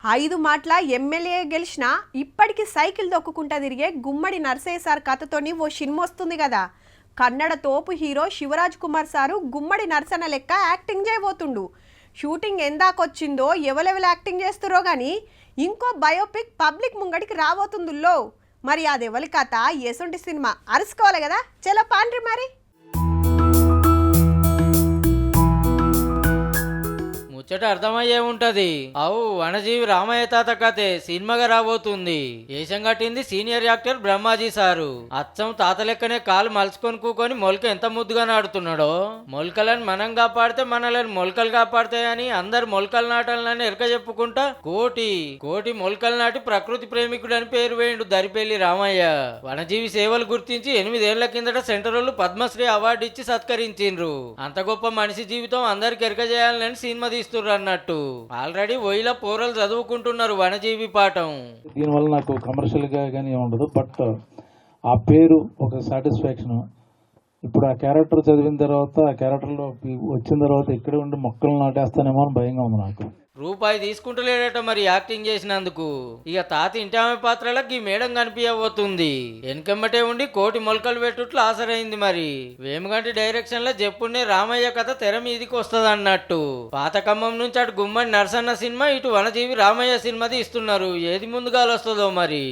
5 మాటల ఎమ్మెల్యే గెలిచినా ఇప్పటికీ సైకిల్ దొక్కుకుంటా తిరిగే గుమ్మడి నర్సయ్య సార్ కథతోని ఓ సినిమా వస్తుంది కదా. కన్నడ తోపు హీరో శివరాజ్ కుమార్ సారు గుమ్మడి నర్సన్న లెక్క యాక్టింగ్ చేయబోతుండు. షూటింగ్ ఎందాకొచ్చిందో ఎవరెవరు యాక్టింగ్ చేస్తురో కానీ ఇంకో బయోపిక్ పబ్లిక్ ముంగడికి రాబోతుందుల్లో. మరి అది ఎవరి కథ, ఎసుంటి సినిమా అరుసుకోవాలి కదా. చలో పాండ్రి మరి. ముచ్చట అర్థమయ్యే ఉంటది. అవు వనజీవి రామయ్య తాత కథే సినిమాగా రాబోతుంది. ఏషం కట్టింది సీనియర్ యాక్టర్ బ్రహ్మాజీ సారు. అచ్చం తాత లెక్కనే కాలు మలుచుకొని కూకొని మొలక ఎంత ముద్దుగా నాడుతున్నాడో. మొలకలను మనం కాపాడితే మనలను మొలకలు కాపాడతాయని అందరు మొలకలు నాటాలని ఎరక చెప్పుకుంటా కోటి కోటి మొలకలు నాటి ప్రకృతి ప్రేమికుడు అని పేరు వేయండు దరిపల్లి రామయ్య. వనజీవి సేవలు గుర్తించి 8 ఏళ్ల కిందట సెంట్రల్ పద్మశ్రీ అవార్డు ఇచ్చి సత్కరించిండ్రు. అంత గొప్ప మనిషి జీవితం అందరికి ఎరక చేయాలని సినిమా తీస్తున్నారు అన్నట్టు. ఆల్రెడీ ఓయిల పోరలు చదువుకుంటున్నారు వనజీవి పాఠం. దీనివల్ల నాకు కమర్షియల్ గా కానీ ఉండదు, బట్ ఆ పేరు ఒక సాటిస్ఫాక్షన్. ఇప్పుడు ఆ క్యారెక్టర్ చదివిన తర్వాత, ఆ క్యారెక్టర్లో వచ్చిన తర్వాత ఇక్కడే ఉండి మొక్కలు నాటేస్తానేమో అని భయంగా ఉంది నాకు. రూపాయి తీసుకుంటలేడట మరి యాక్టింగ్ చేసినందుకు. ఇక తాత ఇంటామె పాత్రలకు ఈ మేడం కనిపించబోతుంది. వెనకమ్మటే ఉండి కోటి మొలకలు పెట్టుట్లు ఆసరైంది. మరి వేమగంటి డైరెక్షన్ లో చెప్పుండే రామయ్య కథ తెర మీదికి వస్తుంది అన్నట్టు. పాత ఖమ్మం నుంచి అటు గుమ్మడి నరసన్న సినిమా, ఇటు వనజీవి రామయ్య సినిమా తీస్తున్నారు. ఏది ముందుగా వస్తుందో మరి.